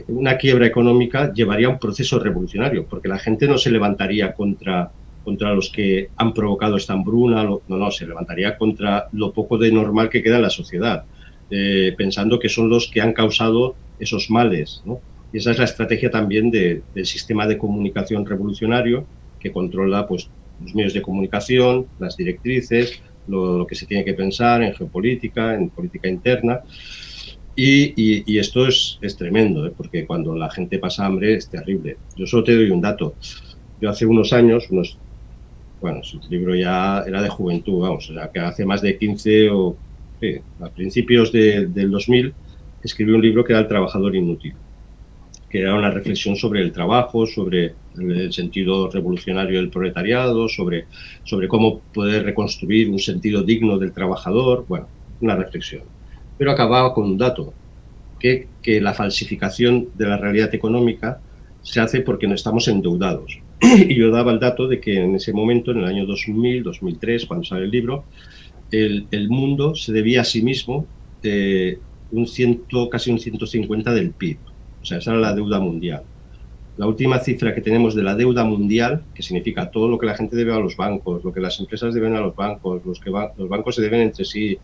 Una quiebra económica llevaría a un proceso revolucionario, porque la gente no se levantaría contra los que han provocado esta hambruna, no, se levantaría contra lo poco de normal que queda en la sociedad, pensando que son los que han causado esos males, ¿no? Y esa es la estrategia también del sistema de comunicación revolucionario, que controla pues los medios de comunicación, las directrices, lo que se tiene que pensar en geopolítica, en política interna. Y esto es tremendo, ¿eh? Porque cuando la gente pasa hambre es terrible. Yo solo te doy un dato. Yo hace unos años, bueno, su libro ya era de juventud, vamos, o sea, que hace más de 15 o a principios del 2000, escribí un libro que era El trabajador inútil, que era una reflexión sobre el trabajo, sobre el sentido revolucionario del proletariado, sobre cómo poder reconstruir un sentido digno del trabajador, bueno, una reflexión. Pero acababa con un dato, que la falsificación de la realidad económica se hace porque no estamos endeudados. Y yo daba el dato de que en ese momento, en el año 2000, 2003, cuando sale el libro, el mundo se debía a sí mismo casi un 150 del PIB. O sea, esa era la deuda mundial. La última cifra que tenemos de la deuda mundial, que significa todo lo que la gente debe a los bancos, lo que las empresas deben a los bancos, los bancos se deben entre sí,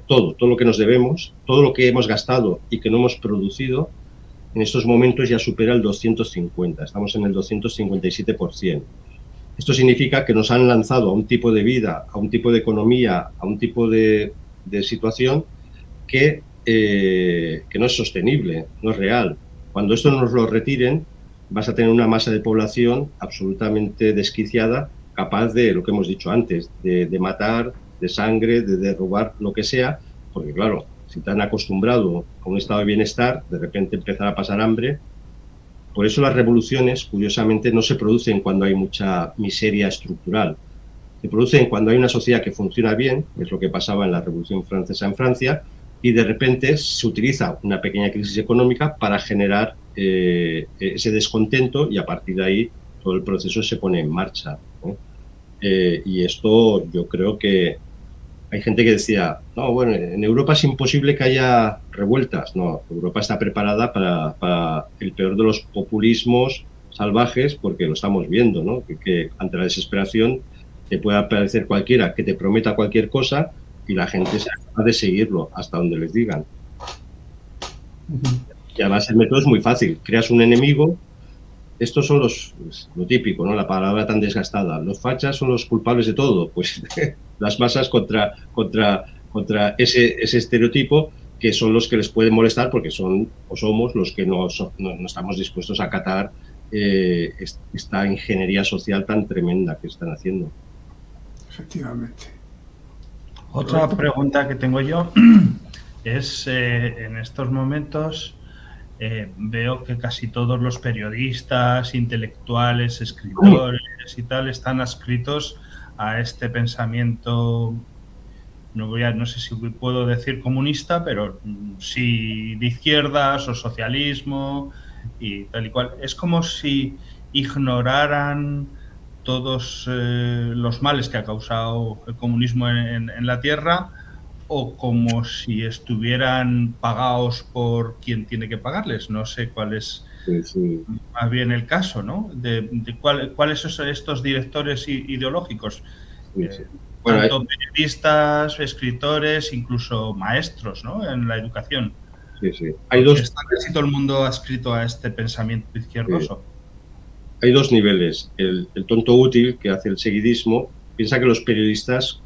todo lo que nos debemos, todo lo que hemos gastado y que no hemos producido, en estos momentos ya supera el 250, estamos en el 257%. Esto significa que nos han lanzado a un tipo de vida, a un tipo de economía, a un tipo de situación que no es sostenible, no es real. Cuando esto nos lo retiren, vas a tener una masa de población absolutamente desquiciada, capaz de, lo que hemos dicho antes, de matar, de sangre, de robar lo que sea, porque claro, si te han acostumbrado a un estado de bienestar, de repente empezar a pasar hambre. Por eso las revoluciones, curiosamente, no se producen cuando hay mucha miseria estructural. Se producen cuando hay una sociedad que funciona bien, que es lo que pasaba en la Revolución Francesa en Francia, y de repente se utiliza una pequeña crisis económica para generar ese descontento, y a partir de ahí todo el proceso se pone en marcha, ¿no? Y esto yo creo que hay gente que decía, no, bueno, en Europa es imposible que haya revueltas. No, Europa está preparada para el peor de los populismos salvajes, porque lo estamos viendo, ¿no? Que ante la desesperación te puede aparecer cualquiera que te prometa cualquier cosa y la gente se acaba de seguirlo hasta donde les digan. Y además el método es muy fácil. Creas un enemigo. Estos son lo típico, ¿no? La palabra tan desgastada. Los fachas son los culpables de todo. Pues las masas contra ese estereotipo, que son los que les pueden molestar, porque son o somos los que no estamos dispuestos a acatar esta ingeniería social tan tremenda que están haciendo. Efectivamente. Otra pregunta que tengo yo es, en estos momentos veo que casi todos los periodistas, intelectuales, escritores y tal están adscritos a este pensamiento, no sé si puedo decir comunista, pero sí de izquierdas o socialismo y tal y cual. Es como si ignoraran todos los males que ha causado el comunismo en la Tierra, o como si estuvieran pagados por quien tiene que pagarles. No sé cuál es más bien el caso, ¿no? De cuáles son estos directores ideológicos. Bueno, tanto periodistas, escritores, incluso maestros, ¿no? En la educación. Hay dos. ¿Está casi todo el mundo adscrito a este pensamiento izquierdoso? Hay dos niveles. El tonto útil, que hace el seguidismo, piensa que los periodistas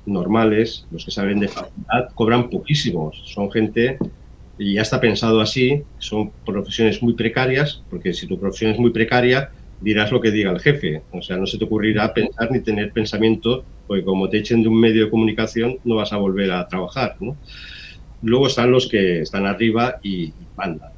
normales, los que saben de facultad, cobran poquísimos. Son gente, y ya está pensado así, son profesiones muy precarias, porque si tu profesión es muy precaria, dirás lo que diga el jefe. O sea, no se te ocurrirá pensar ni tener pensamiento, porque como te echen de un medio de comunicación no vas a volver a trabajar, ¿no? Luego están los que están arriba y mandan.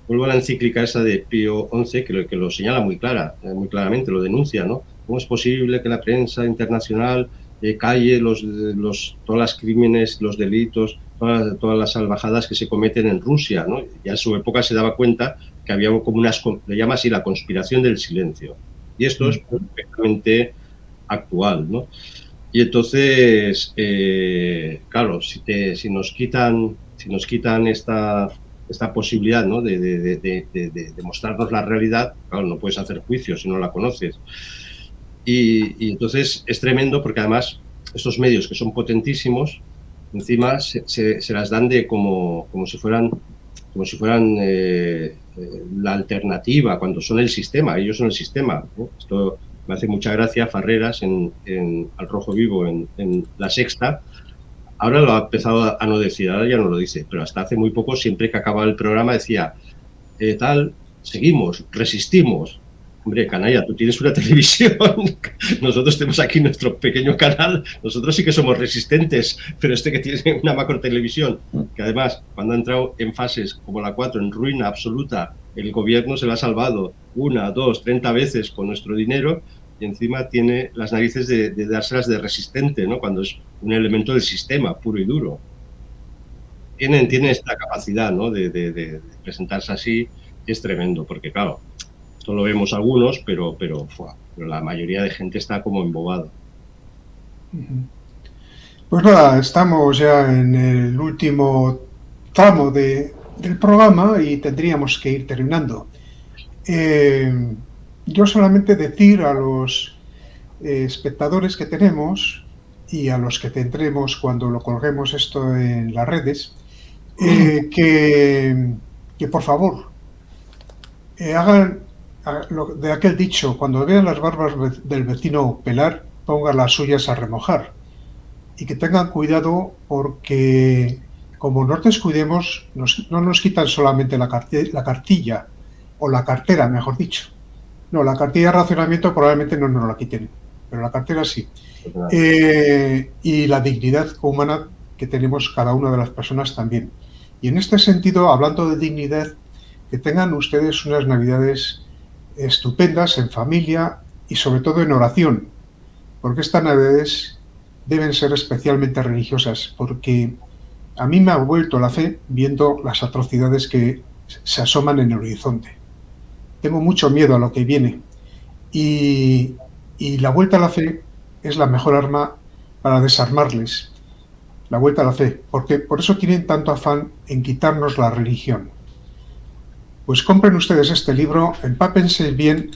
Vuelvo a la encíclica esa de Pío XI, que lo señala muy claramente, lo denuncia, ¿no? ¿Cómo es posible que la prensa internacional calle todos los crímenes, los delitos, todas las salvajadas que se cometen en Rusia, ¿no? Ya en su época se daba cuenta que había como le llama así la conspiración del silencio. Y esto es perfectamente actual, ¿no? Y entonces, claro, si nos quitan esta posibilidad, ¿no? de mostrarnos la realidad, claro, no puedes hacer juicios si no la conoces. Y entonces es tremendo porque además estos medios que son potentísimos, encima se las dan como si fueran la alternativa, cuando son el sistema, ellos son el sistema, ¿no? Esto me hace mucha gracia. Farreras Al Rojo Vivo en La Sexta, ahora lo ha empezado a no decir, ahora ya no lo dice, pero hasta hace muy poco, siempre que acababa el programa decía, seguimos, resistimos. Hombre, canalla, tú tienes una televisión, nosotros tenemos aquí nuestro pequeño canal, nosotros sí que somos resistentes, pero que tiene una macro televisión, que además, cuando ha entrado en fases como la 4, en ruina absoluta, el gobierno se la ha salvado 1, 2, 30 veces con nuestro dinero, y encima tiene las narices de dárselas de resistente, ¿no? Cuando es un elemento del sistema, puro y duro. Tienen esta capacidad, ¿no? de presentarse así, y es tremendo, porque claro, esto lo vemos algunos, pero la mayoría de gente está como embobado. Pues nada, estamos ya en el último tramo del programa y tendríamos que ir terminando. Yo solamente decir a los espectadores que tenemos y a los que tendremos cuando lo colguemos esto en las redes, que por favor hagan de aquel dicho: cuando vean las barbas del vecino pelar, pongan las suyas a remojar, y que tengan cuidado, porque como nos descuidemos, no nos quitan solamente la cartilla, o la cartera, mejor dicho. No, la cartilla de racionamiento probablemente no nos la quiten, pero la cartera sí. Y la dignidad humana que tenemos cada una de las personas también. Y en este sentido, hablando de dignidad, que tengan ustedes unas Navidades estupendas en familia y sobre todo en oración, porque estas Navidades deben ser especialmente religiosas, porque a mí me ha vuelto la fe viendo las atrocidades que se asoman en el horizonte. Tengo mucho miedo a lo que viene, y la vuelta a la fe es la mejor arma para desarmarles, la vuelta a la fe, porque por eso tienen tanto afán en quitarnos la religión. Pues compren ustedes este libro, empápense bien,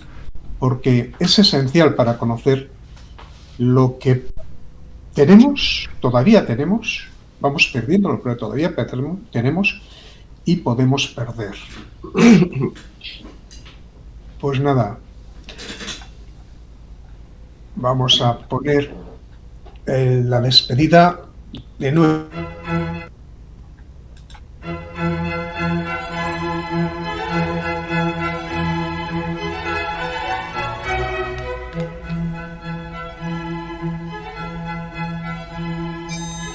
porque es esencial para conocer lo que todavía tenemos, vamos perdiéndolo, pero todavía tenemos y podemos perder. Pues nada, vamos a poner la despedida de nuevo.